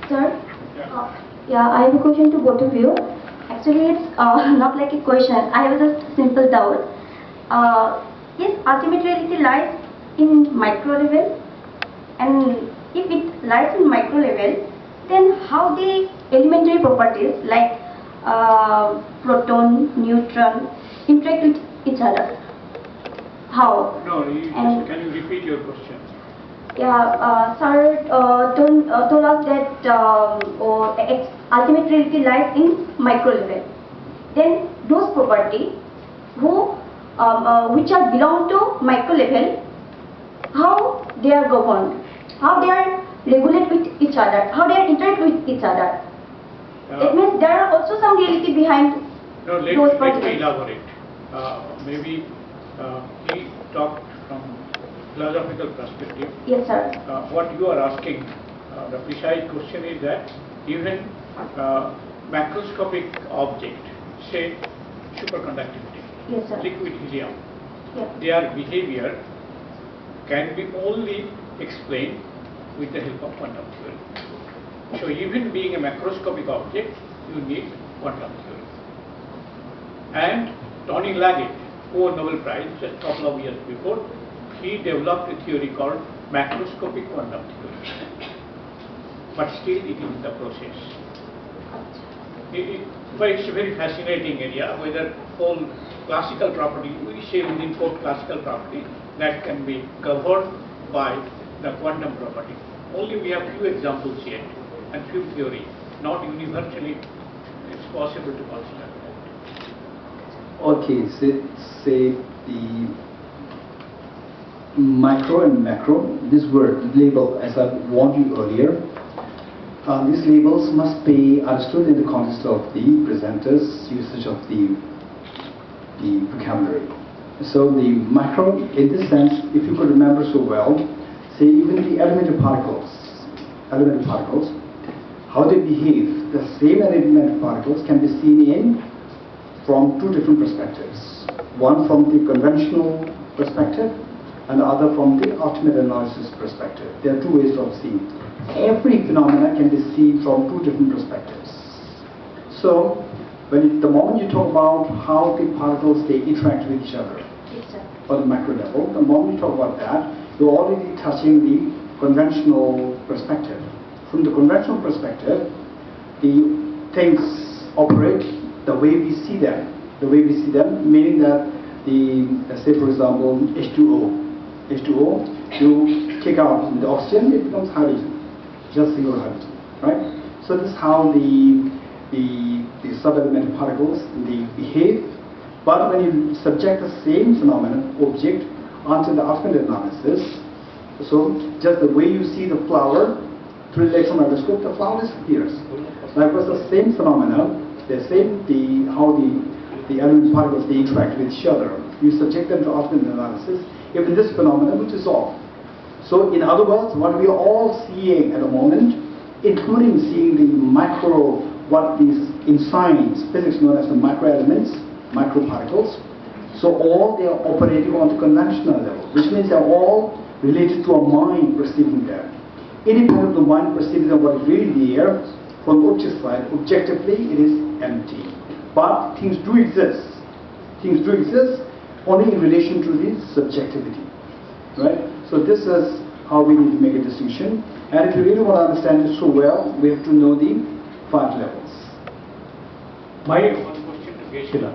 Sir, yeah, I have a question to both of you. Actually, it's not like a question. I have just a simple doubt. Is ultimate reality lies in micro level? And if it lies in micro level, then how the elementary properties like proton, neutron interact with each other? How? No, And can you repeat your question? yeah, sir told us that ultimate reality lies in micro level. Then those property which are belong to micro level, how they are governed, how they are regulate with each other, how they are interact with each other. It means there are also some reality behind no, those let me elaborate. Maybe he talked from philosophical perspective. Yes, sir. What you are asking, the precise question is that even macroscopic object, say superconductivity, Yes, sir. liquid helium, Yeah. their behavior can be only explained with the help of quantum theory. So even being a macroscopic object, you need quantum theory. And Tony Leggett, who won Nobel Prize just a couple of years before, he developed a theory called macroscopic quantum theory. But still it is in the process. But it's a very fascinating area, whether all classical property, we say within 4 classical property, that can be covered by the quantum property. Only we have few examples yet and few theory, not universally it's possible to consider that. Okay, say the micro and macro, this word, label, as I warned you earlier, these labels must be understood in the context of the presenter's usage of the vocabulary. So the micro, in this sense, if you could remember so well, say even the elementary particles, how they behave, the same elementary particles can be seen from 2 different perspectives. One from the conventional perspective and the other from the ultimate analysis perspective. There are 2 ways of seeing. Every phenomena can be seen from 2 different perspectives. So, the moment you talk about how the particles they interact with each other, Yes, on the macro level, the moment you talk about that, you're already touching the conventional perspective. From the conventional perspective, the things operate the way we see them. The way we see them, meaning that say for example, H2O, you take out the oxygen, it becomes hydrogen, just single hydrogen, right? So this is how the sub-elemental particles they behave. But when you subject the same phenomenon, object, onto the ultimate analysis, so just the way you see the flower through the electron microscope, the flower disappears. Likewise, the same phenomena, how the element particles they interact with each other. You subject them to ultimate analysis, even this phenomenon will dissolve. So in other words, what we are all seeing at the moment, including seeing the micro, what is in science, physics known as the microelements, microparticles. So all they are operating on the conventional level, which means they are all related to a mind perceiving them. Independent of the mind perceiving them what is really there, from the object side, objectively it is empty. But things do exist. Things do exist only in relation to the subjectivity. Right? So this is how we need to make a distinction. And if you really want to understand it so well, we have to know the 5 levels. My one question to Geshe-la.